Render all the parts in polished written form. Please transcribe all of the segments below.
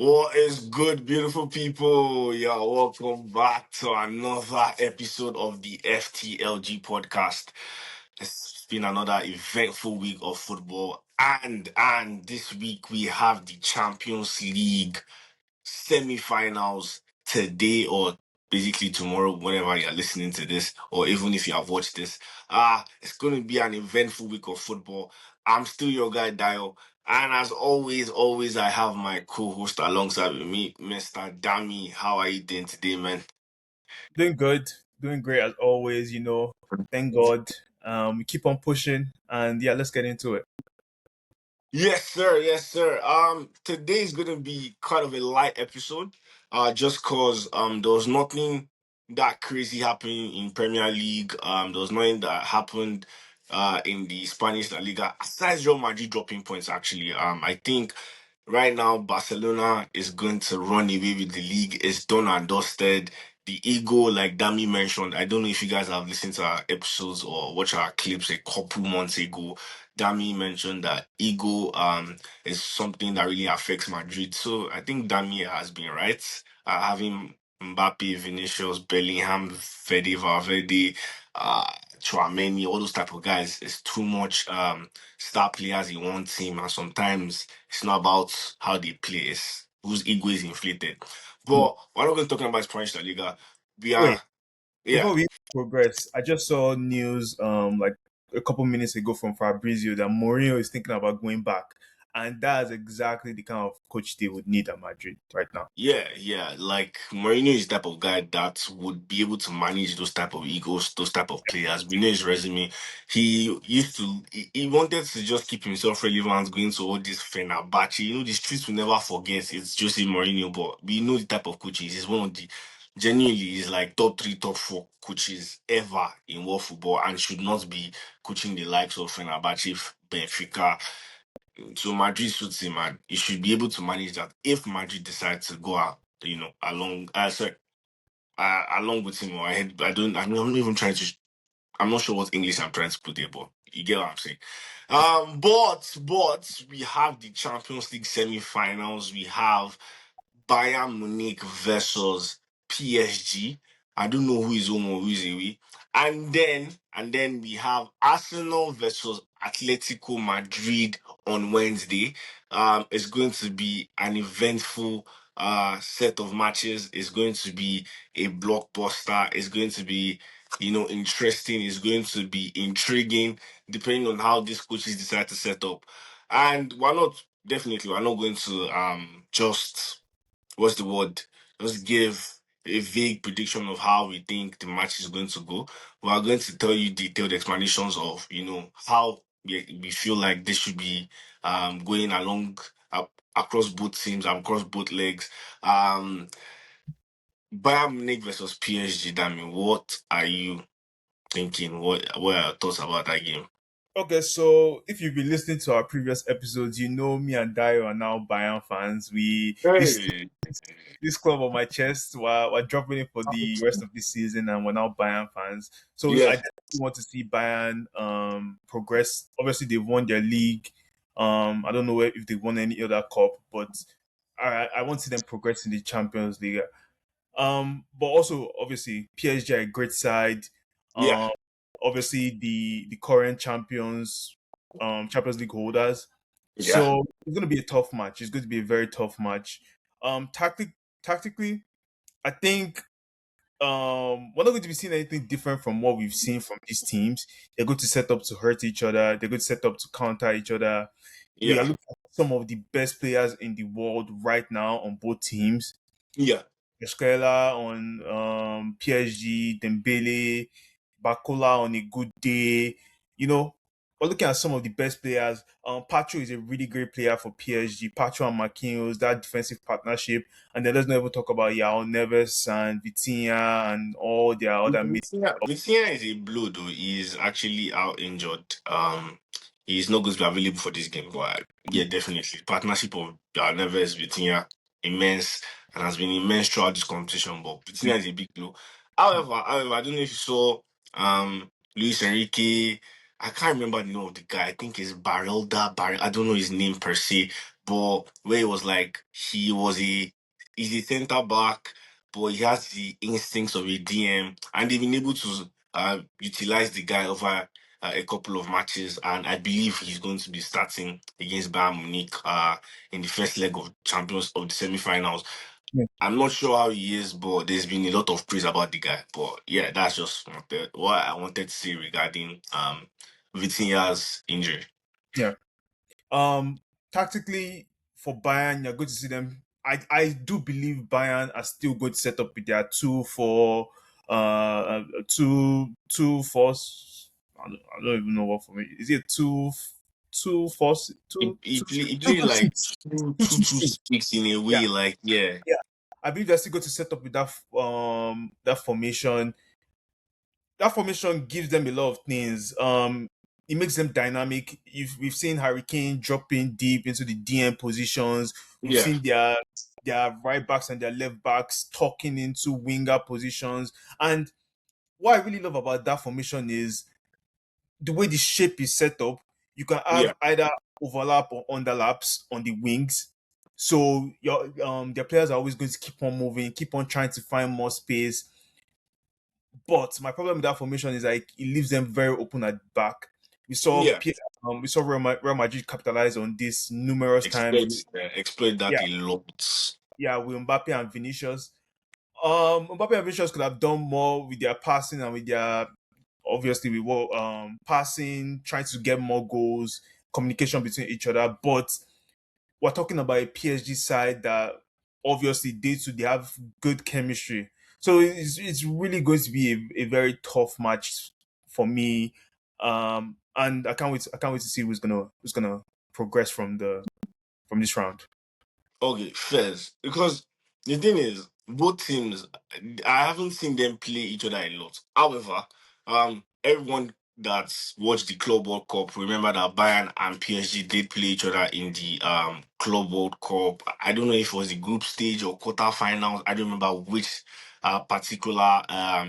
What is good, beautiful people? Yeah, welcome back to another episode of the FTLG podcast. It's been another eventful week of football, and this week we have the Champions League semi-finals today, or basically tomorrow, whenever you're listening to this, or even if you have watched this. It's going to be an eventful week of football. I'm still your guy, Dio. And as always, I have my co-host alongside with me, Mr. Dami. How are you doing today, man? Doing good, doing great as always. Thank God. We keep on pushing, and yeah, let's get into it. Yes, sir. Yes, sir. Today is gonna be kind of a light episode. Just cause there was nothing that crazy happening in Premier League. There was nothing that happened in the Spanish La Liga aside Real Madrid dropping points. Actually, I think right now Barcelona is going to run away with the league. It's done and dusted. The ego, like Dami mentioned, I don't know if you guys have listened to our episodes or watched our clips a couple months ago. Dami mentioned that ego is something that really affects Madrid. So I think Dami has been right. Having Mbappe, Vinicius, Bellingham, Fede Valverde, Chouameni, all those type of guys is too much star players in one team, and sometimes it's not about how they play, it's whose ego is inflated. But we're not going to talk about Spanish La Liga. We are, Wait, yeah. before we progress, I just saw news like a couple minutes ago from Fabrizio that Mourinho is thinking about going back, and that's exactly the kind of coach they would need at Madrid right now. Yeah. Like Mourinho is the type of guy that would be able to manage those type of egos, those type of players. We know his resume. He wanted to just keep himself relevant, going to all this Fenerbahce. The streets will never forget. It's Jose Mourinho, but we know the type of coaches. He's one of the genuinely he's like top three, top four coaches ever in world football, and should not be coaching the likes of Fenerbahce, Benfica. So Madrid suits him, and he should be able to manage that if Madrid decides to go out, along. Along with him or ahead. I'm not even trying to. I'm not sure what English I'm trying to put there, but you get what I'm saying. But we have the Champions League semi-finals. We have Bayern Munich versus PSG. I don't know who is home or who is away. And then we have Arsenal versus Atletico Madrid on Wednesday. It's going to be an eventful set of matches. It's going to be a blockbuster. It's going to be interesting. It's going to be intriguing, depending on how these coaches decide to set up. And we're not going to just what's the word? Just give a vague prediction of how we think the match is going to go. We are going to tell you detailed explanations of, how we feel like this should be going along across both teams, across both legs. Bayern Munich versus PSG, Dami, what are you thinking? What are your thoughts about that game? Okay, so if you've been listening to our previous episodes, me and Dio are now Bayern fans. We Hey. this club on my chest. We're dropping it for the rest of this season, and we're now Bayern fans. So I Yeah, definitely want to see Bayern progress. Obviously, they've won their league. I don't know if they won any other cup, but I want to see them progress in the Champions League. But also obviously PSG are a great side. yeah, Um, obviously the current Champions League holders. yeah, So it's going to be a tough match. It's going to be a very tough match. Tactically, I think we're not going to be seeing anything different from what we've seen from these teams. They're going to set up to hurt each other. They're going to set up to counter each other. We are yeah, looking at some of the best players in the world right now on both teams. yeah. Esquela on PSG, Dembele, Bakola on a good day. We're looking at some of the best players. Pacho is a really great player for PSG. Pacho and Marquinhos, that defensive partnership. And then let's not even talk about Yao Neves and Vitinha and all their other mid. Vitinha is a blow though. He's actually out injured. He's not going to be available for this game. But yeah, definitely. Partnership of Neves, Vitinha, immense and has been immense throughout this competition. But Vitinha is a big blow. However, I don't know if you saw Luis Enrique. I can't remember the name of the guy. I think it's Barrelda. I don't know his name per se, but where it was like he's a centre back, but he has the instincts of a DM, and they've been able to utilize the guy over a couple of matches, and I believe he's going to be starting against Bayern Munich in the first leg of Champions of the semi-finals. Yeah. I'm not sure how he is, but there's been a lot of praise about the guy. But yeah, that's just what I wanted to say regarding Vitinha's injury. Yeah. Um, Tactically for Bayern, you're going to see them. I do believe Bayern are still going to set up with their 2-4, 2-4. I don't even know what for me. Is it 2-4, He, two he, two play, he two played two like six, two, two two, two two, six? six in a Yeah, way, like yeah, yeah. I believe they're still going to set up with that formation. That formation gives them a lot of things. It makes them dynamic. We've seen Hurricane dropping deep into the DM positions. We've yeah, seen their right backs and their left backs talking into winger positions. And what I really love about that formation is the way the shape is set up. You can yeah. have either overlap or underlaps on the wings. So your their players are always going to keep on moving, keep on trying to find more space. But my problem with that formation is like it leaves them very open at back. We saw Yeah, we saw Real Madrid capitalize on this numerous times. exploit that Yeah, a lot. yeah, with Mbappe and Vinicius. Mbappe and Vinicius could have done more with their passing and with their obviously with what passing, trying to get more goals, communication between each other. But we're talking about a PSG side that obviously they have good chemistry. So it's really going to be a very tough match for me. And I can't wait to see who's gonna progress from this round. Okay, first, because the thing is, both teams, I haven't seen them play each other a lot. However, everyone that's watched the Club World Cup remember that Bayern and PSG did play each other in the Club World Cup. I don't know if it was the group stage or quarterfinals. I don't remember which particular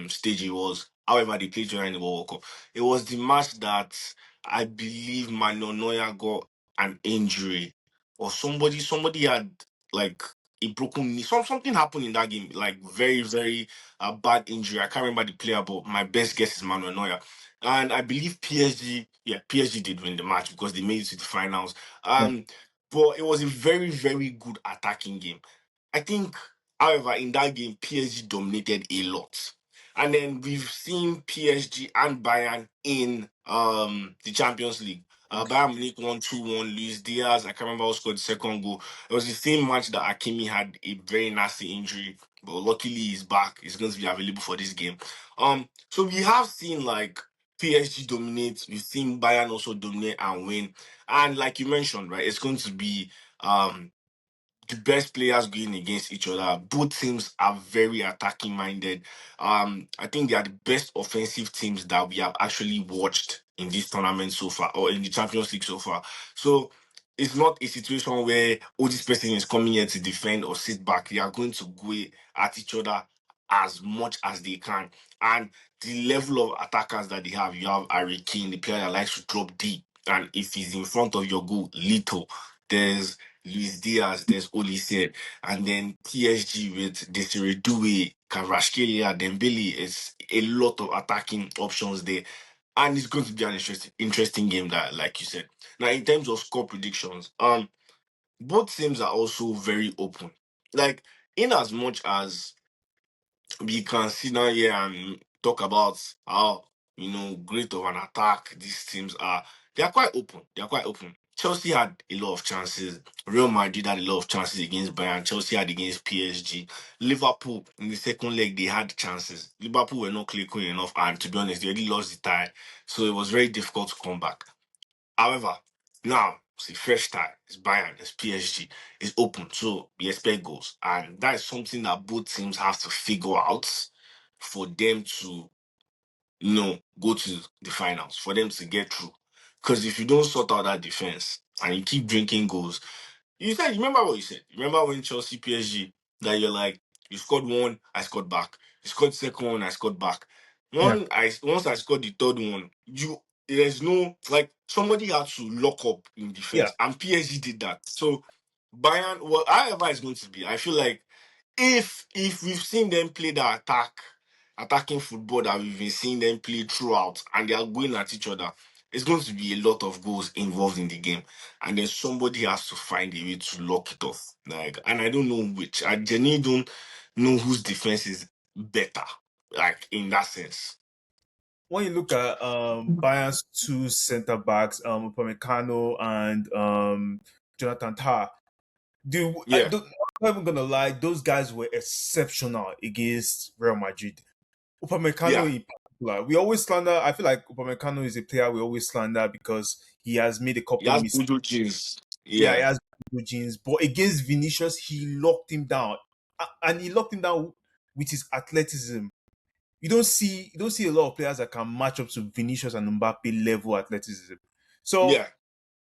stage it was. However, they played each other in the World Cup. It was the match that I believe Manuel Neuer got an injury or somebody had like a broken knee. Something happened in that game, like very very bad injury. I can't remember the player, but my best guess is Manuel Neuer. And I believe PSG, yeah, PSG did win the match because they made it to the finals. Yeah, But it was a very very good attacking game. I think, however, in that game, PSG dominated a lot. And then we've seen PSG and Bayern in the Champions League. Bayern Munich won 2-1. Luis Diaz, I can't remember who scored the second goal. It was the same match that Akimi had a very nasty injury, but luckily he's back. He's going to be available for this game. So we have seen like PSG dominate. We've seen Bayern also dominate and win. And like you mentioned, right, it's going to be the best players going against each other. Both teams are very attacking minded. I think they are the best offensive teams that we have actually watched in this tournament so far, or in the Champions League so far. So it's not a situation where oh this person is coming here to defend or sit back. They are going to go at each other as much as they can. And the level of attackers that they have, you have Harry Kane, the player that likes to drop deep. And if he's in front of your goal, little. There's Luis Diaz, there's Olise, and then PSG with Desiree Doué, Kvaratskhelia, Dembele. It's a lot of attacking options there, and it's going to be an interesting game. That, like you said, now in terms of score predictions, both teams are also very open. Like in as much as we can sit down here and talk about how great of an attack these teams are. They are quite open. They are quite open. Chelsea had a lot of chances. Real Madrid had a lot of chances against Bayern. Chelsea had against PSG. Liverpool in the second leg they had chances. Liverpool were not clicking enough, and to be honest, they already lost the tie, so it was very difficult to come back. However, now it's a fresh start. It's Bayern, it's PSG, it's open, so we expect goals, and that is something that both teams have to figure out for them to, go to the finals, for them to get through. Because if you don't sort out that defense and you keep drinking goals, you remember what you said. Remember when Chelsea PSG that you're like, you scored one, I scored back. You scored second one, I scored back. yeah, Once I scored the third one, there's no like somebody had to lock up in yeah, defense, and PSG did that. So Bayern, well, however it's going to be, I feel like if we've seen them play the attacking football that we've been seeing them play throughout, and they are going at each other, it's going to be a lot of goals involved in the game, and then somebody has to find a way to lock it off. Like, and I don't know which. I genuinely don't know whose defense is better. Like in that sense. When you look at Bayern's two centre backs, Upamecano and Jonathan Tah, Yeah, I'm not even gonna lie, those guys were exceptional against Real Madrid. Upamecano yeah. in particular, we always slander. I feel like Upamecano is a player we always slander because he has made a He couple has mistakes. good genes. Yeah, he Yeah, has good genes, but against Vinicius, he locked him down, and he locked him down with his athleticism. You don't see a lot of players that can match up to Vinicius and Mbappe level athleticism. So yeah.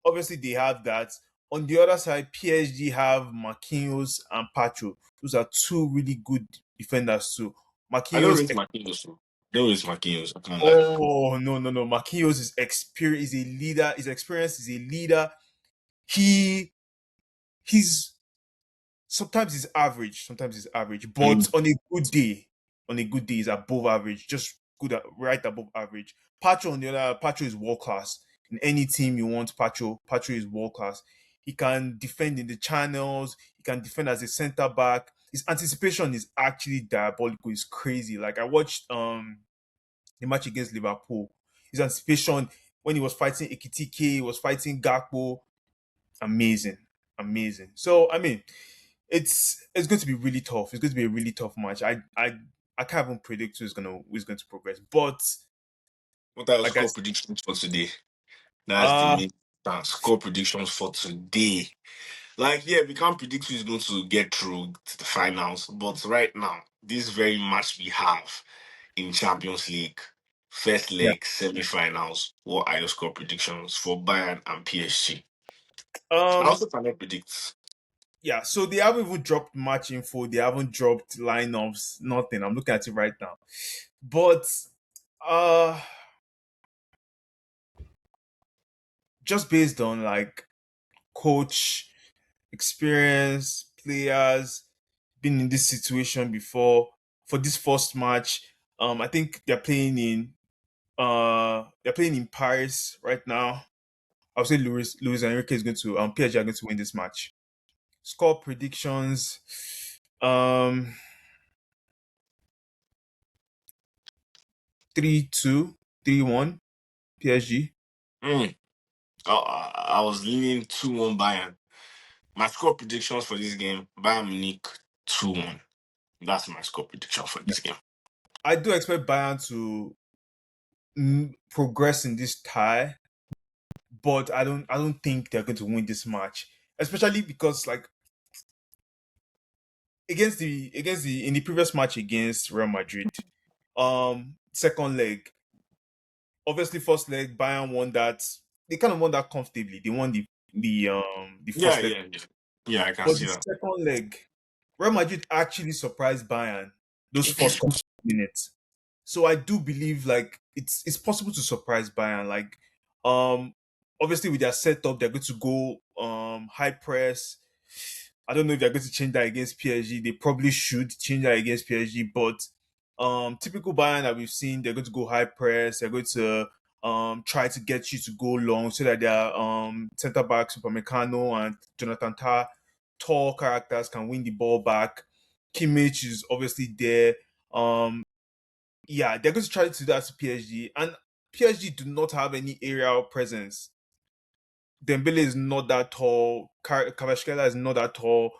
obviously they have that. On the other side, PSG have Marquinhos and Pacho. Those are two really good defenders too. I don't Marquinhos. rate Marquinhos. Though. Don't rate Marquinhos. I can't lie. Oh no! Marquinhos is experience. Is a leader. His experience is a leader. He he's sometimes he's average. Sometimes he's average, but Mm. on a good day, he's above average. Just good, right above average. Pacho on the other, Pacho is world class. In any team you want, Pacho is world class. He can defend in the channels. He can defend as a center back. His anticipation is actually diabolical. It's crazy. Like I watched the match against Liverpool. His anticipation when he was fighting Ekitike, he was fighting Gakpo. Amazing, amazing. So I mean, it's going to be really tough. It's going to be a really tough match. I can't even predict who's going to progress. But What are your like I score said, predictions for today? That's the uh main score predictions for today. Like, yeah, we can't predict who's going to get through to the finals, but right now, this very match we have in Champions League, first yeah. leg, semi-finals, what are your score predictions for Bayern and PSG? I Um also cannot predict. yeah, so they haven't even dropped match info, they haven't dropped lineups, nothing. I'm looking at it right now. But uh just based on like coach experience, players, been in this situation before for this first match. I think they're playing in Paris right now. I'll say Luis Enrique is going to PSG are going to win this match. Score predictions. Um 3-2, 3-1 PSG. Mm. I was leaning 2-1 Bayern. My score predictions for this game, Bayern Munich 2-1. That's my score prediction for Yeah. this game. I do expect Bayern to progress in this tie, but I don't think they're going to win this match. Especially because like against the in the previous match against Real Madrid, second leg, obviously first leg Bayern won that. They kind of won that comfortably. They won the Yeah, first leg, yeah, yeah. Yeah, I can but see the that. second leg, Real Madrid actually surprised Bayern those first couple of minutes. So I do believe like it's possible to surprise Bayern. Like um obviously with their setup, they're going to go high press. I don't know if they're going to change that against PSG. They probably should change that against PSG, but typical Bayern that we've seen, they're going to go high press, they're going to try to get you to go long so that their centre backs Upamecano and Jonathan Tah, tall characters, can win the ball back. Kimmich is obviously there. Yeah, they're going to try to do that to PSG, and PSG do not have any aerial presence. Dembele is not that tall. Kvaratskhelia is not that tall.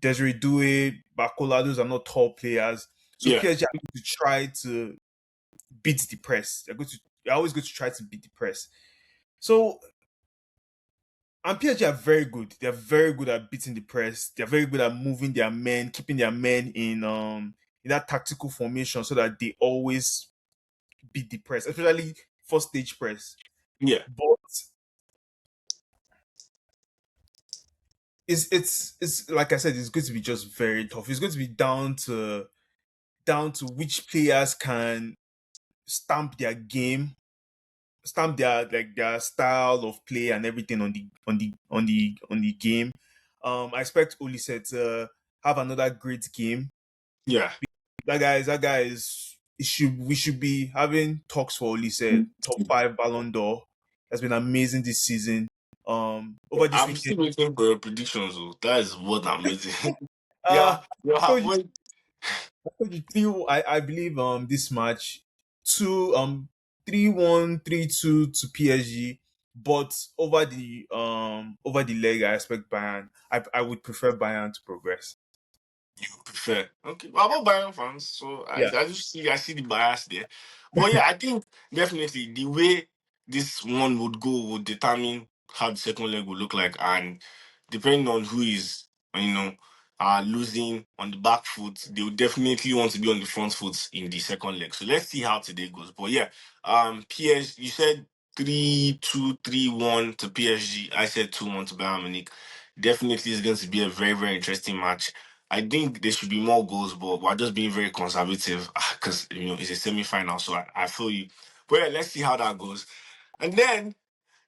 Desiree Doué, Bakola, those are not tall players. So Yeah, PSG are going to try to beat the press. They're always going to try to beat the press. So and PSG are very good. They're very good at beating the press. They're very good at moving their men, keeping their men in that tactical formation so that they always beat the press, especially first stage press. yeah, But it's like I said, it's going to be just very tough. It's going to be down to which players can stamp their game, stamp their style of play and everything on the game. I expect Olise to have another great game. Yeah. That guy is. We should be having talks for Olise, top five Ballon d'Or. Has been amazing this season. Over this I'm weekend, still waiting for your predictions. Oh. That is what I'm waiting. uh, Yeah, you're I told you, halfway. I told you three. I believe this match two 3-1, 3-2 to PSG. But over the leg, I expect Bayern. I would prefer Bayern to progress. You prefer. Okay. Well, I'm a Bayern fan, so Yeah. I see the bias there. But yeah, I think definitely the way this one would go would determine how the second leg would look like, and depending on who is, you know, losing on the back foot, they would definitely want to be on the front foot in the second leg. So let's see how today goes. But yeah, PSG, you said 3-2, 3-1 to PSG. I said 2-1 to Bayern Munich. Definitely is going to be a very, very interesting match. I think there should be more goals, but we're just being very conservative because it's a semi-final, so I feel you. But yeah, let's see how that goes. And then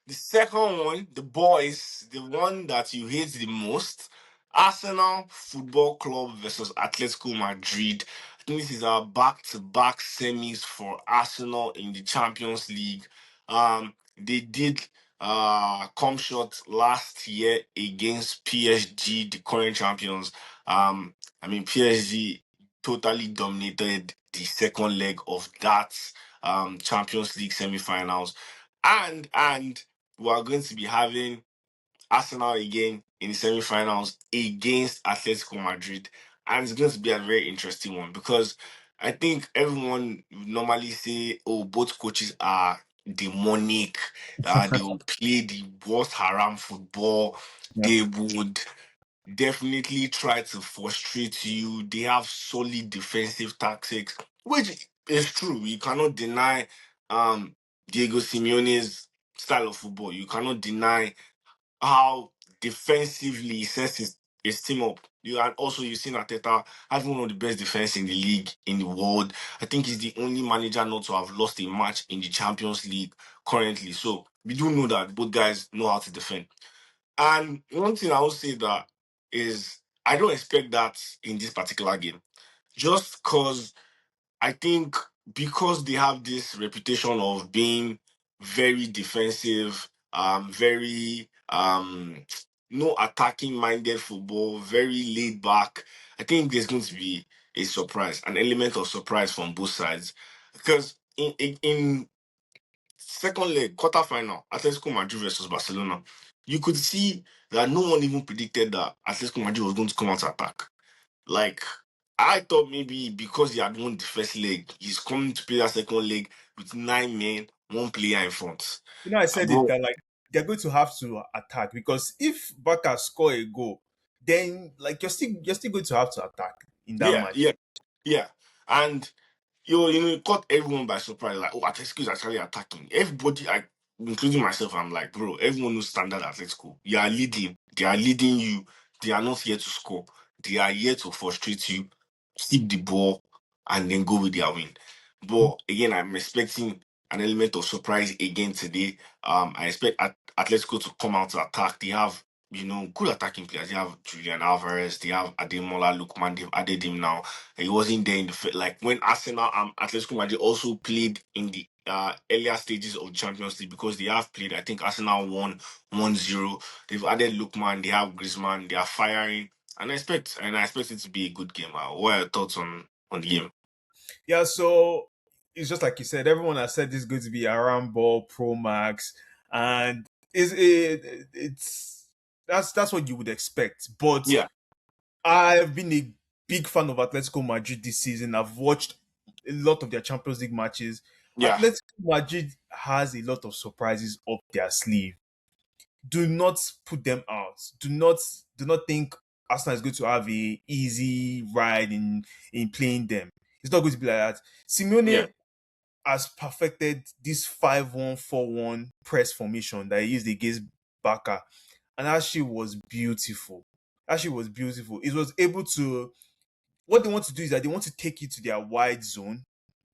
the second one, the boys, the one that you hate the most, Arsenal Football Club versus Atletico Madrid. I think this is our back-to-back semis for Arsenal in the Champions League. They did come short last year against PSG, the current champions. PSG totally dominated the second leg of that Champions League semi-finals. And we are going to be having Arsenal again in the semi-finals against Atletico Madrid, and it's going to be a very interesting one because I think everyone would normally say, "Oh, both coaches are demonic. They will play the worst haram football. Yeah. They would definitely try to frustrate you. They have solid defensive tactics, which is true. You cannot deny Diego Simeone's style of football. You cannot deny how defensively he sets his team up. And also you've seen Ateta having one of the best defense in the league in the world. I think he's the only manager not to have lost a match in the Champions League currently. So we do know that both guys know how to defend. And one thing I will say that is I don't expect that in this particular game. Just because I think because they have this reputation of being very defensive, very no attacking minded football, very laid back. I think there's going to be a surprise, an element of surprise from both sides. Because in second leg, quarterfinal, Atletico Madrid versus Barcelona, you could see that no one even predicted that Atletico Madrid was going to come out to attack. Like, I thought maybe because he had won the first leg, he's coming to play that second leg with 9 men, one player in front. I said it But that like they're going to have to attack because if Barca score a goal, then like you're still going to have to attack in that yeah, match. yeah, yeah. And it caught everyone by surprise. Like, oh, Atletico is actually attacking. Everybody, including myself, I'm like, bro, everyone knows standard Atletico. You are leading. They are leading you. They are not here to score. They are here to frustrate you, keep the ball, and then go with their win. But again, I'm expecting an element of surprise again today. I expect Atletico to come out to attack. They have good attacking players. They have Julian Alvarez, they have Ademola Lookman, they've added him now. He wasn't there in the like when Arsenal and Atletico Madrid also played in the earlier stages of the Champions League because they have played. I think Arsenal won 1-0. They've added Lookman, they have Griezmann, they are firing. And I expect it to be a good game. What are your thoughts on the game? Yeah, so it's just like you said. Everyone has said this is going to be a Ball Pro Max, and it's that's what you would expect. But Yeah, I've been a big fan of Atletico Madrid this season. I've watched a lot of their Champions League matches. yeah, Atletico Madrid has a lot of surprises up their sleeve. Do not put them out. Do not think Arsenal is going to have a easy ride in playing them. It's not going to be like that. yeah, Simeone has perfected this 5-1-4-1 press formation that he used against Barca, and actually was beautiful. Actually was beautiful. It was able to. What they want to do is that they want to take you to their wide zone.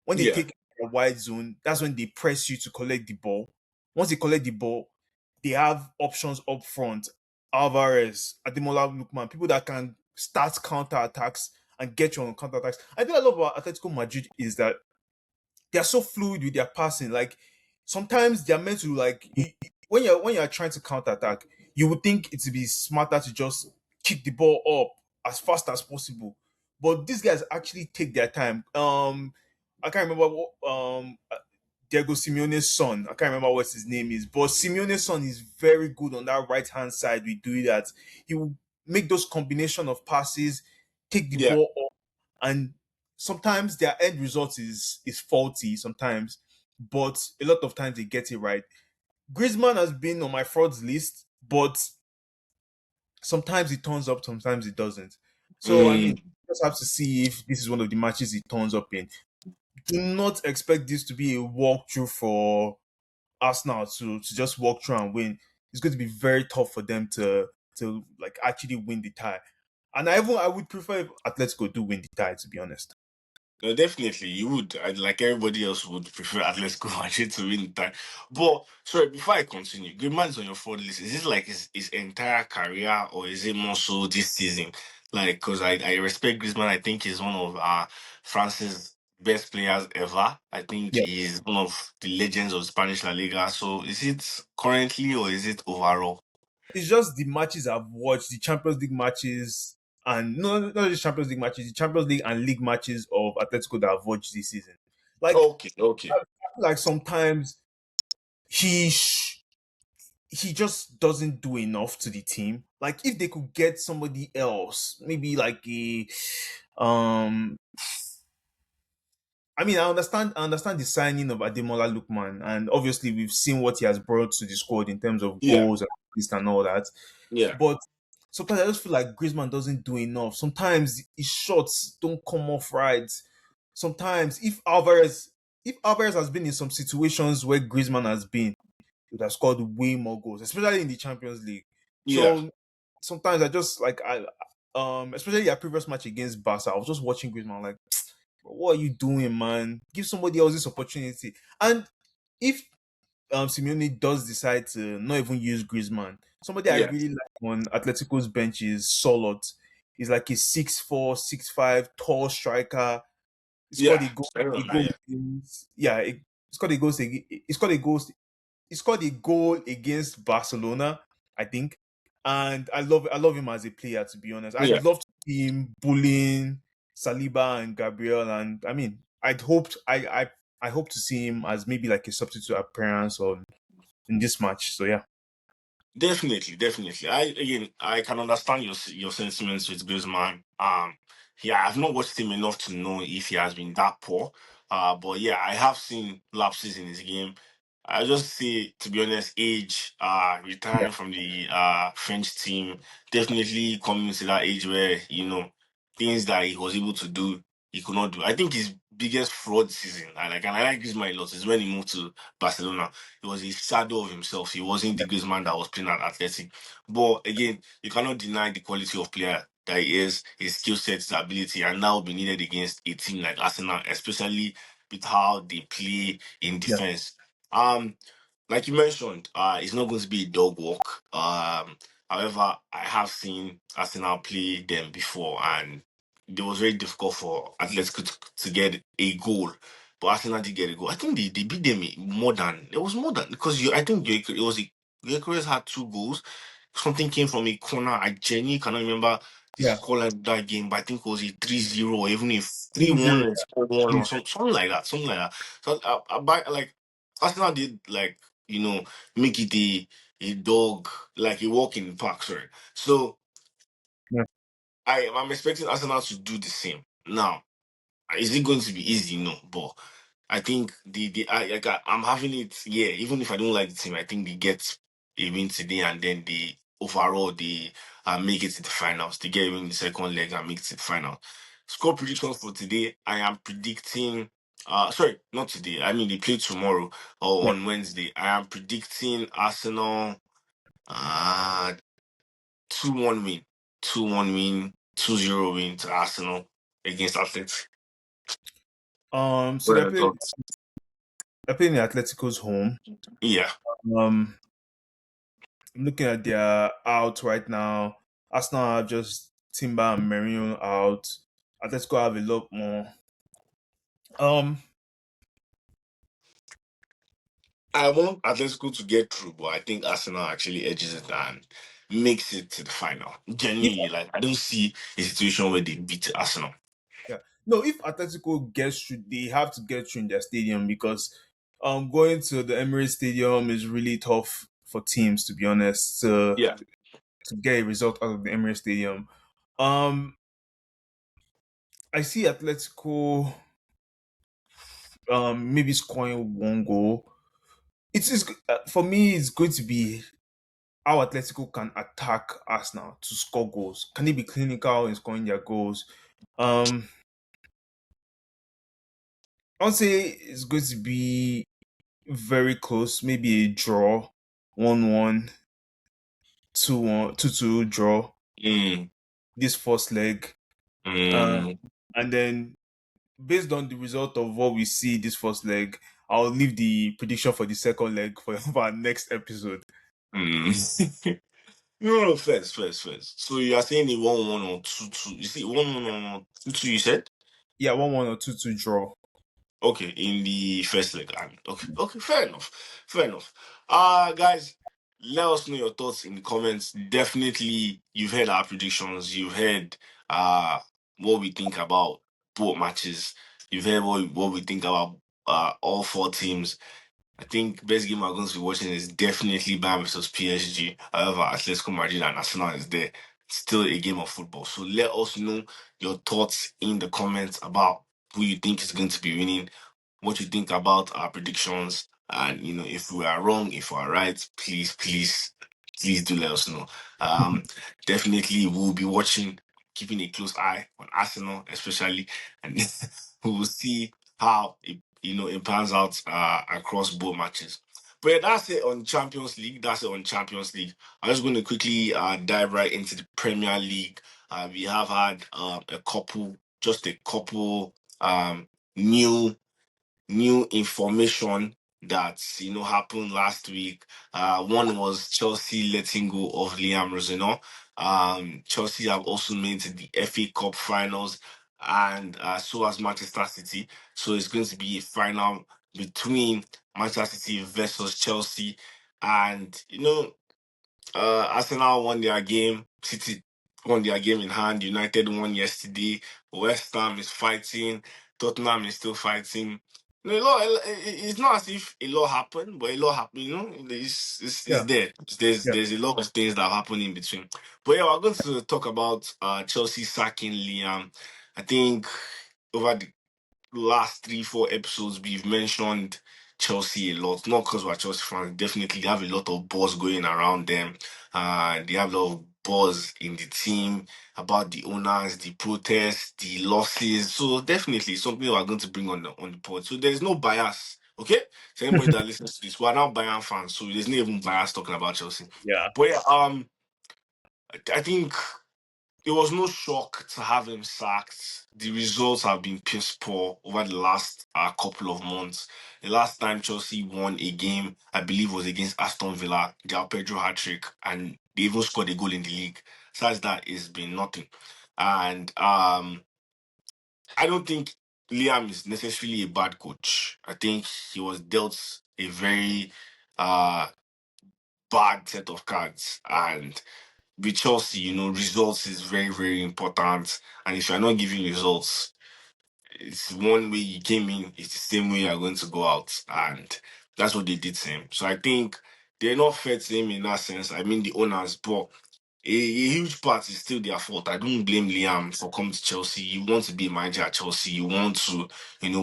When they yeah, take a wide zone, that's when they press you to collect the ball. Once they collect the ball, they have options up front. Alvarez, Ademola Lookman, people that can start counter attacks and get you on counter attacks. I think I love about Atletico Madrid is that they are so fluid with their passing. Like sometimes they are meant to when you're trying to counter attack, you would think it would be smarter to just kick the ball up as fast as possible. But these guys actually take their time. I can't remember what Diego Simeone's son. I can't remember what his name is, but Simeone's son is very good on that right hand side. We do that. He will make those combination of passes, take the Yeah. ball up, and sometimes their end result is faulty. Sometimes, but a lot of times they get it right. Griezmann has been on my frauds list, but sometimes it turns up, sometimes it doesn't. So I mean, Mm. just have to see if this is one of the matches it turns up in. Do not expect this to be a walkthrough for Arsenal to just walk through and win. It's going to be very tough for them to like actually win the tie. And I would prefer if Atletico do win the tie, to be honest. No, definitely, you would. Like everybody else would prefer Atletico Madrid to win the time. But sorry, before I continue, Griezmann is on your forward list. Is this like his entire career, or is it more so this season? Like, because I respect Griezmann. I think he's one of France's best players ever. I think Yeah. he's one of the legends of Spanish La Liga. So, is it currently or is it overall? It's just the matches I've watched, the Champions League matches, and no, not just Champions League matches, the Champions League and league matches of Atletico that I've watched this season. Like, Okay, okay, I feel like sometimes he he just doesn't do enough to the team. Like, if they could get somebody else, maybe like a um I mean, I understand the signing of Ademola Lookman, and obviously we've seen what he has brought to the squad in terms of yeah, goals and assists and all that. yeah, But sometimes I just feel like Griezmann doesn't do enough. Sometimes his shots don't come off right. Sometimes if Alvarez has been in some situations where Griezmann has been, he would have scored way more goals, especially in the Champions League. yeah. So sometimes I just like I especially our previous match against Barca, I was just watching Griezmann like, what are you doing, man? Give somebody else this opportunity. And if Simeone does decide to not even use Griezmann, somebody I Yeah, really like on Atletico's bench is Solot. He's like a 6'4", 6'5", tall striker. He scored yeah. a goal against, yeah, he scored a goal. He scored a goal against Barcelona, I think. And I love him as a player, to be honest. I'd Yeah. love to see him bullying Saliba and Gabriel. And I mean, I hope to see him as maybe like a substitute appearance on in this match. So yeah. Definitely, definitely. I can understand your sentiments with Griezmann. Yeah, I've not watched him enough to know if he has been that poor. But yeah, I have seen lapses in his game. I just say, to be honest, age, Yeah. retiring from the French team, definitely coming to that age where things that he was able to do, he could not do. I think his biggest fraud season, and I like Griezmann a lot, is when he moved to Barcelona. He was a shadow of himself. He wasn't the Griezmann that was playing at Athletic. But again, you cannot deny the quality of player that he is, his skill set, his ability, and now be needed against a team like Arsenal, especially with how they play in Yeah. defense. Um, like you mentioned, it's not going to be a dog walk. However, I have seen Arsenal play them before, and it was very difficult for Atletico to get a goal. But Arsenal did get a goal. I think they beat them more than it was more than because I think it was Gyökeres had 2 goals. Something came from a corner. I genuinely cannot remember the Yeah. scoreline of that game, but I think it was a 3-0, or even a 3-1 3-0. or 4-1 or 3-0. something like that. Something like that. So like Arsenal did make it a dog, like a walk in the park, sorry. So Yeah. I'm expecting Arsenal to do the same. Now, is it going to be easy? No, but I think I'm having it. Yeah, even if I don't like the team, I think they get a win today, and then they overall they make it to the finals. They get a win in the second leg and make it to the final. Score predictions for today. I am predicting. Sorry, not today. I mean, they play tomorrow or Yeah. on Wednesday. I am predicting Arsenal. Uh 2-1 win, 2-1 win, 2-0 win to Arsenal against Athletic. So What are your thoughts? they're playing the Atletico's home. Yeah, Um I'm looking at their out right now. Arsenal have just Timber and Mourinho out. Atletico have a lot more. Um, I want Atletico to get through, but I think Arsenal actually edges it and makes it to the final. if Genuinely, like I don't see a situation where they beat Arsenal. Yeah. No, if Atletico gets through, they have to get through in their stadium because going to the Emirates Stadium is really tough for teams, to be honest, Yeah. to get a result out of the Emirates Stadium. Um I see Atletico maybe scoring one goal. It is for me it's going to be how Atletico can attack Arsenal to score goals. Can they be clinical in scoring their goals? Um I'll say it's going to be very close, maybe a draw, 1-1, 2-1, 2-2 draw Mm, this first leg. Uh, mm, and then based on the result of what we see this first leg, I'll leave the prediction for the second leg for, for our next episode. mm. No, first. So you are saying the 1-1 or 2-2. You see 1-1 or 2-2, you said? Yeah, 1-1 or 2-2 draw. Okay, in the first leg. Okay, fair enough. Fair enough. Guys, let us know your thoughts in the comments. Definitely, you've heard our predictions. You've heard what we think about both matches. You've heard what we think about all four teams. I think best game I'm going to be watching is definitely Bayern versus PSG. However, Atletico Madrid and Arsenal is there. It's still a game of football. So let us know your thoughts in the comments about who you think is going to be winning, what you think about our predictions, and if we are wrong, if we are right, please do let us know. Um, Definitely we'll be watching, keeping a close eye on Arsenal, especially, and we will see how it pans out across both matches. But yeah, that's it on Champions League. That's it on Champions League. I'm just going to quickly dive right into the Premier League. We have had just a couple new new information that happened last week. One was Chelsea letting go of Liam Roseno. Chelsea have also made it to the FA Cup finals, and so has Manchester City. So it's going to be a final between Manchester City versus Chelsea, and Arsenal won their game. City won their game in hand. United won yesterday. West Ham is fighting. Tottenham is still fighting. It's not as if a lot happened, but a lot happened. It's Yeah, there. yeah. There's a lot of things that happen in between. But yeah, we're going to talk about Chelsea sacking Liam. I think over the last 3-4 episodes we've mentioned Chelsea a lot, not because we're Chelsea fans. Definitely they have a lot of buzz going around them. They have a lot of buzz in the team about the owners, the protests, the losses. So definitely something we're going to bring on the pod. So there's no bias. Okay, so anybody that listens to this, we're now Bayern fans, so there's no even bias talking about Chelsea. Yeah. But yeah, I think there was no shock to have him sacked. The results have been piss poor over the last couple of months. The last time Chelsea won a game, I believe, was against Aston Villa. João Pedro hat trick, and they even scored a goal in the league. Besides that, it's been nothing. And I don't think Liam is necessarily a bad coach. I think he was dealt a very uh, bad set of cards, and with Chelsea, results is very, very important. And if you're not giving results, it's one way you came in, it's the same way you're going to go out. And that's what they did to him. So I think they're not fair to him in that sense. I mean, the owners, but a huge part is still their fault. I don't blame Liam for coming to Chelsea. You want to be a manager at Chelsea. You want to,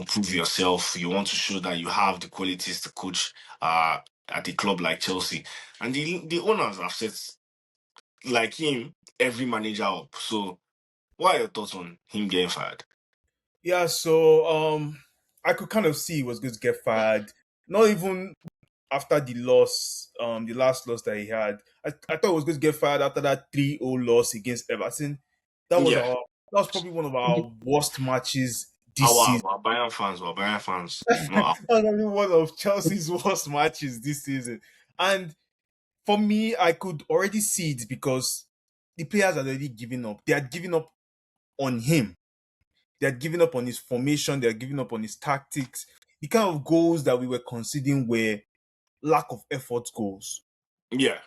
prove yourself. You want to show that you have the qualities to coach at a club like Chelsea. And the owners have said like him, every manager up. So, what are your thoughts on him getting fired? Yeah, so I could kind of see he was going to get fired. Not even after the last loss that he had. I thought he was going to get fired after that 3-0 loss against Everton. Yeah, That was probably one of our worst matches this our season. our Bayern fans, not our. That was probably one of Chelsea's worst matches this season. And for me, I could already see it because the players had already given up. They had given up on him. They had given up on his formation. They had given up on his tactics. The kind of goals that we were conceding were lack of effort goals. Yeah,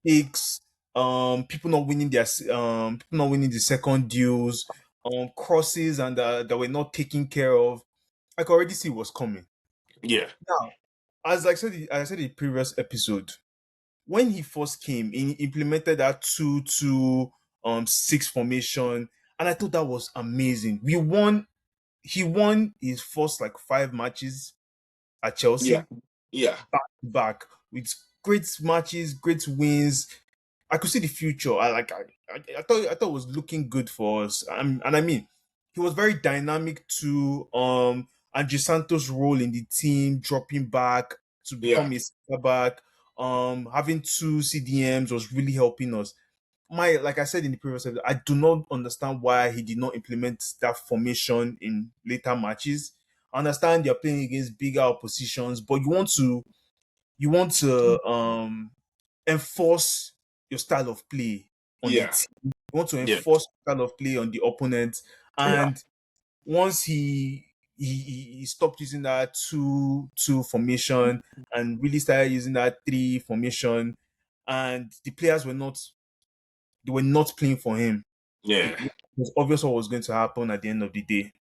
Takes, people not winning people not winning the second duels, crosses and that were not taken care of. I could already see it was coming. yeah, Now, as I said in the previous episode, when he first came, he implemented that 2-2-6 formation, and I thought that was amazing. We won. He won his first like 5 matches at yeah, Chelsea yeah, back to back with great matches, great wins. I could see the future. I thought it was looking good for us. And I mean, he was very dynamic to Andre Santos' role in the team, dropping back to yeah, become a center back. Having two CDMs was really helping us. Like I said in the previous episode, I do not understand why he did not implement that formation in later matches. I understand you're playing against bigger oppositions, but you want to enforce your style of play on the yeah, team. You want to yeah, enforce style of play on the opponent. yeah, And once he stopped using that 2-2 formation and really started using that 3 formation, and the players were not playing for him. It yeah. was obvious what was going to happen at the end of the day.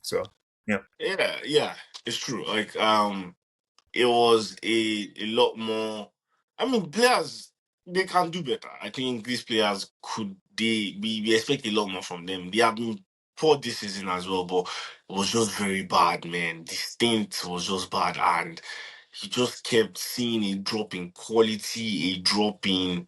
So yeah. Yeah, yeah, it's true. Like, it was a lot more. I mean, players they can do better. I think these players could they we expect a lot more from them. They have been poor this season as well, but it was just very bad, man. The stint was just bad, and he just kept seeing a drop in quality, a drop in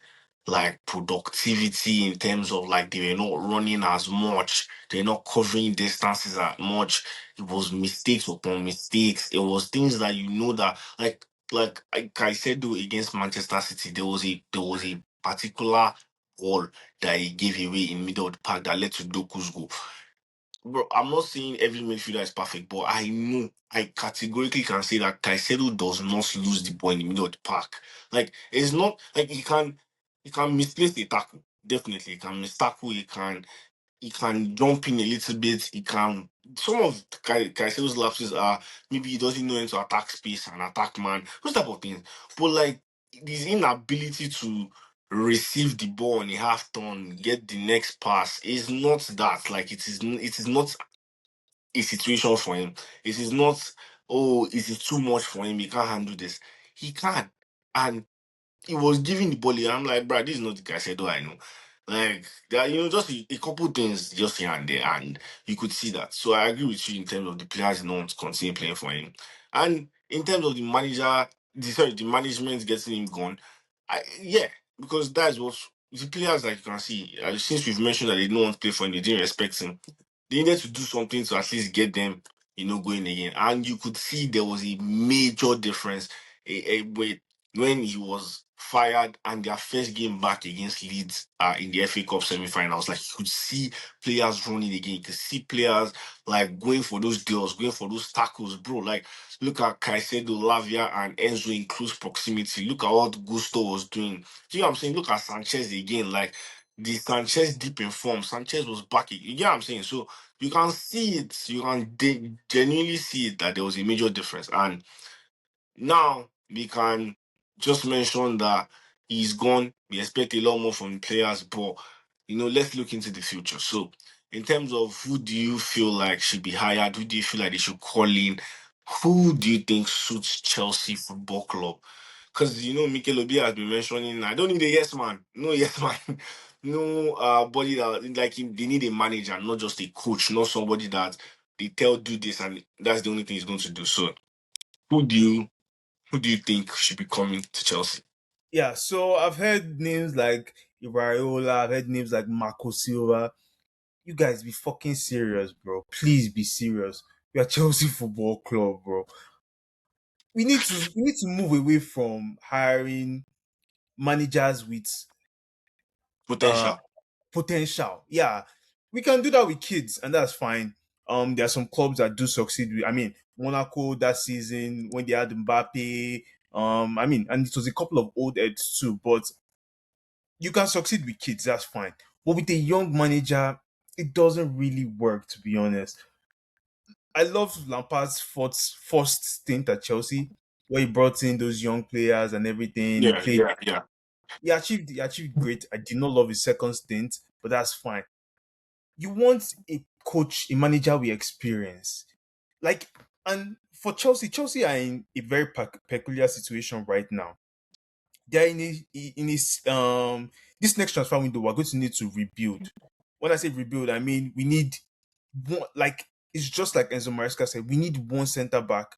like productivity in terms of like they were not running as much, they're not covering distances as much. It was mistakes upon mistakes. It was things that you know that like I said though against Manchester City, there was a particular goal that he gave away in middle of the park that led to Doku's goal. Bro, I'm not saying every midfielder is perfect, but I know I categorically can say that Caicedo does not lose the ball in the middle of the park. Like it's not like he can misplace a tackle. Definitely, he can miss tackle. He can jump in a little bit. He can. Some of Caicedo's lapses are maybe he doesn't know when to attack space and attack man, those type of things. But like his inability to receive the ball on a half turn, get the next pass is not that. Like it is not a situation for him. It is not. Oh, it is too much for him. He can't handle this. He can, and he was giving the ball. I'm like, bro, this is not the Caicedo I know. Like, there are, just a couple things just here and there, and you could see that. So I agree with you in terms of the players not want to continue playing for him, and in terms of the manager, the management getting him gone. Yeah, because that's what the players, like you can see, since we've mentioned that they don't want to play for him, they didn't respect him. They needed to do something to at least get them, going again. And you could see there was a major difference when he was fired and their first game back against Leeds in the FA Cup semi-finals. Like you could see players running again. You could see players like going for those deals, going for those tackles, bro. Like look at Caicedo, Lavia, and Enzo in close proximity. Look at what Gusto was doing. You know what I'm saying? Look at Sanchez again. Like the Sanchez deep in form. Sanchez was back. You get what I'm saying? So you can see it. You can genuinely see it that there was a major difference. And now we can just mention that he's gone. We expect a lot more from the players, but let's look into the future. So, in terms of who do you feel like should be hired? Who do you feel like they should call in? Who do you think suits Chelsea Football Club? Because Mikel Obi has been mentioning, I don't need a yes man. No yes man. No body that like they need a manager, not just a coach, not somebody that they tell do this and that's the only thing he's going to do. So who do you who do you think should be coming to Chelsea? Yeah, so I've heard names like Ivariola, I've heard names like Marco Silva. You guys be fucking serious, bro. Please be serious. We are Chelsea Football Club, bro. We need to move away from hiring managers with uh Potential. potential. Yeah, we can do that with kids, and that's fine. There are some clubs that do succeed with. I mean, Monaco that season when they had Mbappe, I mean, and it was a couple of old heads too. But you can succeed with kids, that's fine. But with a young manager, it doesn't really work, to be honest. I love Lampard's first stint at Chelsea, where he brought in those young players and everything. He Yeah, played. yeah, yeah, He achieved great. I did not love his second stint, but that's fine. You want a coach, a manager with experience, like, and for Chelsea are in a very peculiar situation right now. They're in this next transfer window. We're going to need to rebuild. When I say rebuild, I mean we need one, like, it's just like Enzo Maresca said, we need one center back.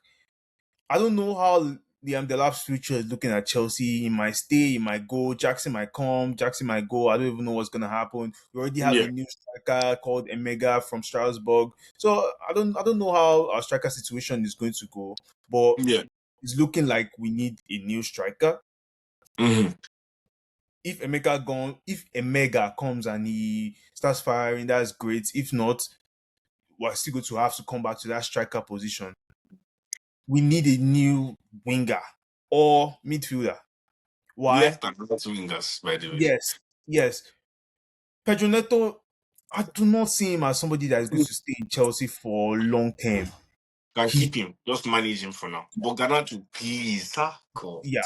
I don't know how the Delap's future is looking at Chelsea. He might stay, he might go. Jackson might come, Jackson might go. I don't even know what's gonna happen. We already have a yeah, new striker called Emega from Strasbourg. So I don't know how our striker situation is going to go, but yeah. it's looking like we need a new striker. Hmm. If Emega comes and he starts firing, that's great. If not, we're still going to have to come back to that striker position. We need a new winger or midfielder. Why? Left and right wingers, by the way. Yes, yes. Pedro Neto, I do not see him as somebody that is going to stay in Chelsea for long term. Can He, keep him. Just manage him for now. But Garnacho, please, God. yeah,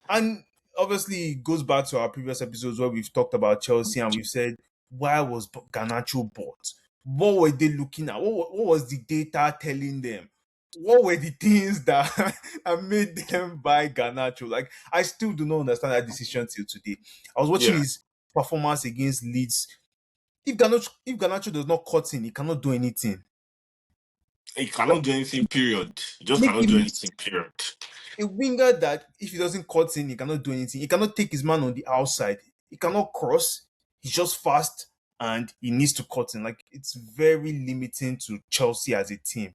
and obviously it goes back to our previous episodes where we've talked about Chelsea and we've said, why was Garnacho bought? What were they looking at? What was the data telling them? What were the things that, that made them buy Garnacho? Like, I still do not understand that decision till today. I was watching Yeah. his performance against Leeds. If Garnacho does not cut in, he cannot do anything. He What cannot do anything, period. He just make cannot do him anything, period. a winger that if he doesn't cut in, he cannot do anything. He cannot take his man on the outside. He cannot cross. He's just fast and he needs to cut in. Like, it's very limiting to Chelsea as a team.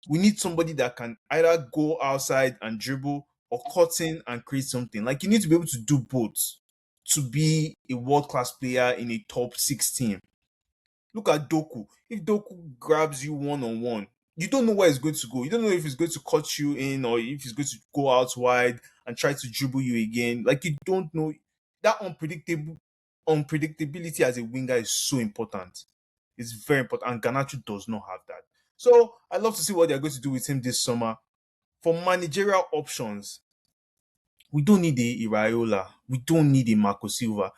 We need somebody that can either go outside and dribble or cut in and create something. Like, you need to be able to do both to be a world class player in a top six team. Look at Doku. If Doku grabs you one on one, you don't know where he's going to go. You don't know if he's going to cut you in or if he's going to go out wide and try to dribble you again. Like, you don't know. That unpredictability as a winger is so important. It's very important. And Ganacho does not have that. So I love to see what they're going to do with him this summer. For managerial options, we don't need a Iraola. We don't need a Marco Silva.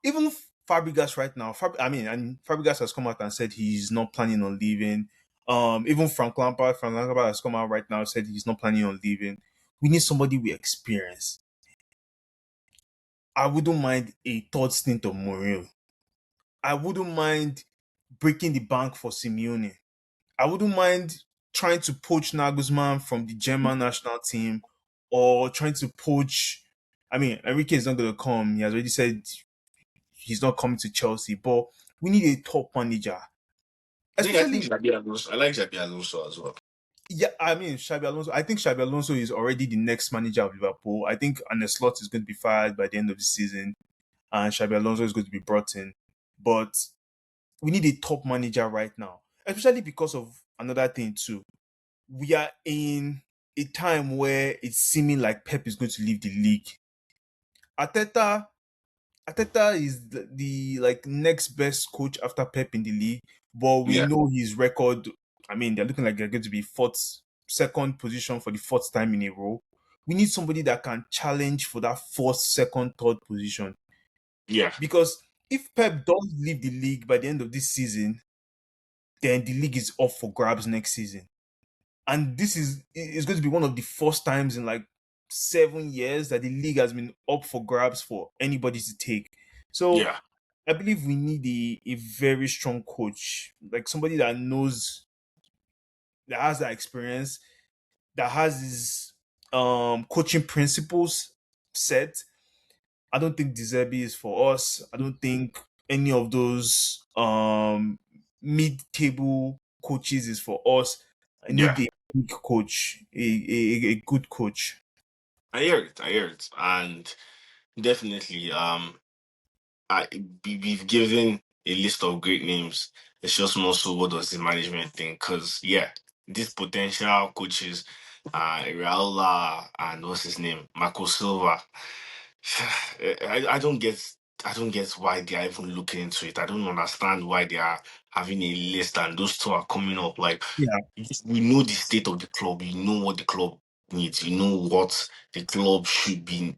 Even Fabregas right now, and Fabregas has come out and said he's not planning on leaving. Even Frank Lampard has come out right now and said he's not planning on leaving. We need somebody with experience. I wouldn't mind a third stint of Mourinho. I wouldn't mind breaking the bank for Simeone. I wouldn't mind trying to poach Nagelsmann from the German national team or trying to poach. I mean, Enrique is not going to come. He has already said he's not coming to Chelsea, but we need a top manager. I think Especially, Xabi Alonso. I like Xabi Alonso as well. yeah, I mean, Xabi Alonso. I think Xabi Alonso is already the next manager of Liverpool. I think Arne Slot is going to be fired by the end of the season, and Xabi Alonso is going to be brought in. But we need a top manager right now, especially because of another thing too. We are in a time where it's seeming like Pep is going to leave the league. Arteta Ateta is the like next best coach after Pep in the league, but we Yeah, know his record. I mean, they're looking like they're going to be second position for the fourth time in a row. We need somebody that can challenge for that first, second, third position. yeah, Because if Pep does leave the league by the end of this season, then the league is up for grabs next season. And this is going to be one of the first times in like 7 years that the league has been up for grabs for anybody to take. So yeah, I believe we need a very strong coach, like somebody that knows, that has that experience, that has his coaching principles set. I don't think Deserbi is for us. I don't think any of those mid-table coaches is for us. I need yeah. a big coach, a good coach. I hear it. I hear it. And definitely, we've given a list of great names. It's just more so what does the management think? Because yeah, these potential coaches, Raula and what's his name, Marco Silva. I don't get why they are even looking into it. I don't understand why they are having a list and those two are coming up. Like Yeah, we know the state of the club, we know what the club needs, you know what the club should be,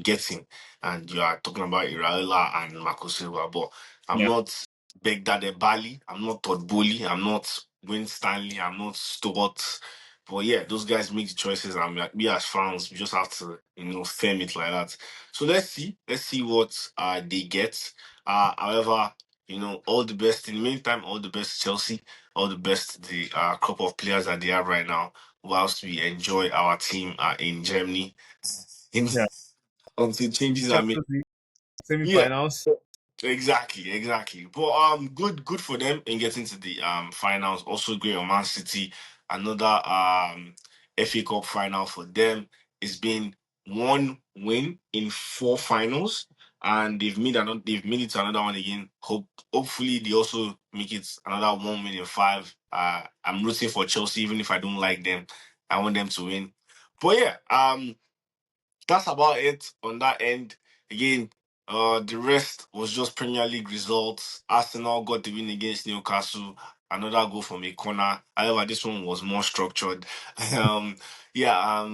getting. And you are talking about Iraola and Marco Silva, but I'm yeah, not Begdad Bali, I'm not Todd Bowley, I'm not Wayne Stanley, I'm not Stuart. But yeah, those guys make the choices, and we as fans, we just have to, firm it like that. So let's see what they get. However, all the best in the meantime, all the best Chelsea, all the best the crop of players that they have right now, whilst we enjoy our team in Germany. In, yeah. until changes are made. Champions League Yeah. semi-finals. Exactly, exactly. But good for them in getting to the finals. Also great on Man City. Another FA Cup final for them. It's been one win in four finals, and they've made it to another one again. Hopefully they also make it another one win in five. I'm rooting for Chelsea, even if I don't like them. I want them to win. But yeah, that's about it on that end. Again, the rest was just Premier League results. Arsenal got the win against Newcastle. Another goal from a corner. However, this one was more structured. Um, yeah.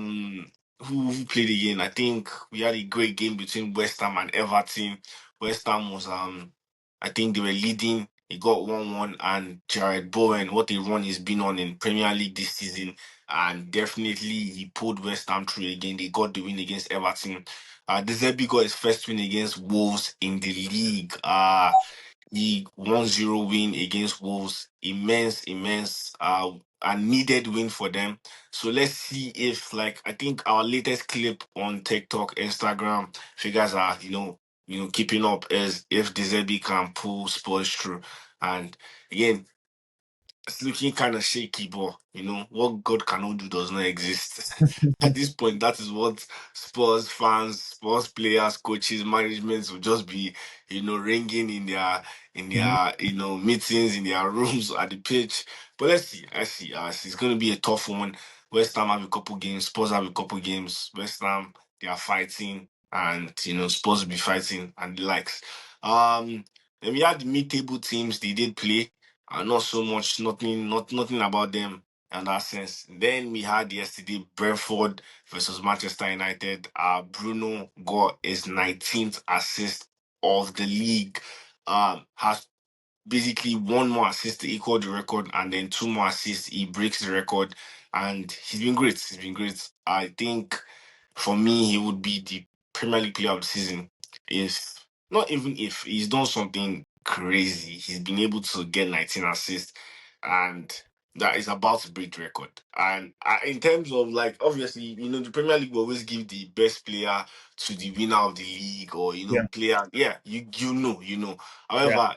Who played again? I think we had a great game between West Ham and Everton. West Ham was I think they were leading. He got 1-1, and Jared Bowen, what a run he's been on in Premier League this season, and definitely he pulled West Ham through again. They got the win against Everton. De Zerbi got his first win against Wolves in the league. The 1-0 win against Wolves, immense, and needed win for them. So let's see if, like, I think our latest clip on TikTok, Instagram figures are, keeping up as if De Zerbi can pull Spurs through. And again, it's looking kind of shaky, but what God cannot do does not exist. At this point, that is what Spurs fans, Spurs players, coaches, management will just be, ringing in Mhm. their meetings in their rooms at the pitch. But let's see. I see. It's going to be a tough one. West Ham have a couple games. Spurs have a couple games. West Ham, they are fighting, and Spurs will be fighting and the likes. And we had the mid-table teams. They did play. Not so much, nothing about them in that sense. Then we had yesterday Brentford versus Manchester United. Bruno got his 19th assist of the league. Has basically one more assist to equal the record, and then two more assists. He breaks the record, and he's been great. He's been great. I think for me, he would be the Premier League player of the season if not even if he's done something crazy. He's been able to get 19 assists, and that is about to break the record. And in terms of, like, obviously, the Premier League will always give the best player to the winner of the league, or Yeah, player. Yeah, you know. yeah, However,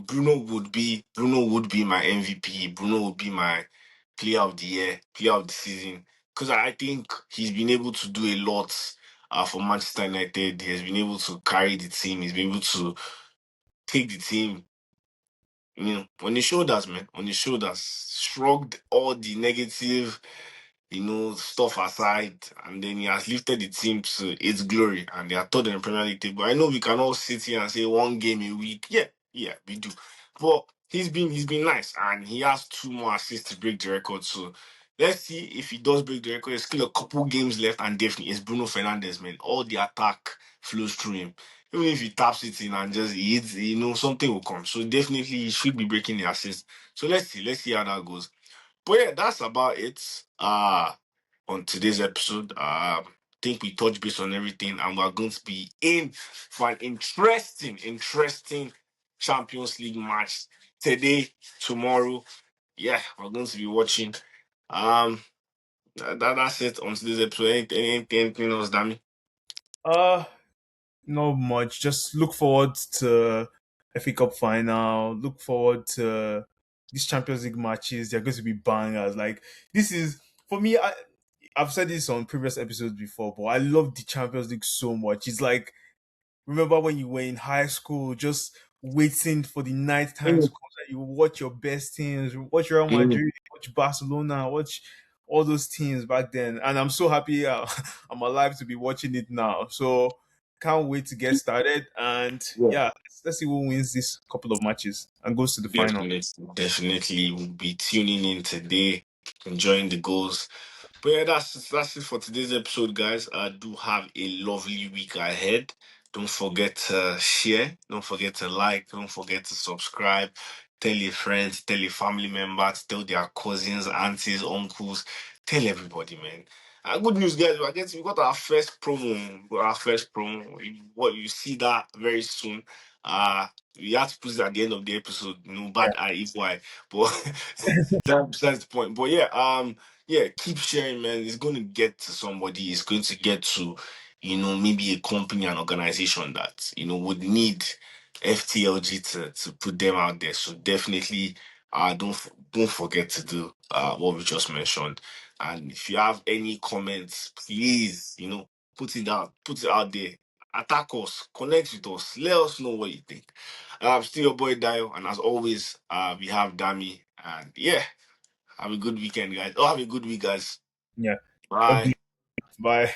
Bruno would be my MVP. Bruno would be my player of the year, player of the season, because I think he's been able to do a lot for Manchester United. He has been able to carry the team. He's been able to take the team, on his shoulders, man, on his shoulders. Shrugged all the negative, stuff aside, and then he has lifted the team to its glory, and they are third in the Premier League table. I know we can all sit here and say one game a week. Yeah, yeah, we do. But he's been nice, and he has two more assists to break the record. So let's see if he does break the record. There's still a couple games left, and definitely it's Bruno Fernandes, man. All the attack flows through him. Even if he taps it in and just hits, something will come. So definitely he should be breaking the assist. So let's see how that goes. But yeah, that's about it. On today's episode, think we touched base on everything, and we're going to be in for an interesting Champions League match today, tomorrow. Yeah, we're going to be watching. Um, that's it on today's episode. Anything else, Dami? uh not much. Just look forward to FA Cup final. Look forward to these Champions League matches. They're going to be bangers. Like, this is, for me, I've said this on previous episodes before, but I love the Champions League so much. It's like, remember when you were in high school, just waiting for the night times Mm, comes and you watch your best teams, watch Real mm, Madrid, watch Barcelona, watch all those teams back then, and I'm so happy I'm alive to be watching it now. So can't wait to get started. And Yeah. yeah, let's see who wins this couple of matches and goes to the final. Definitely, definitely will be tuning in today, enjoying the goals. But yeah, that's it for today's episode, guys. I do have a lovely week ahead. Don't forget to share. Don't forget to like. Don't forget to subscribe. Tell your friends. Tell your family members. Tell their cousins, aunties, uncles. Tell everybody, man. Good news, guys. We got our first promo. We got our first promo. What you see that very soon. We have to put it at the end of the episode. No Yeah, bad eye if why, but that's the point. But yeah, yeah, keep sharing, man. It's going to get to somebody. It's going to get to, maybe a company, an organization that, would need FTLG to put them out there. So definitely, don't forget to do what we just mentioned. And if you have any comments, please, put it out there. Attack us, connect with us, let us know what you think. I'm still your boy Dio, and as always, we have Dami. And yeah, have a good weekend, guys. Oh, have a good week, guys. yeah. Bye. Bye.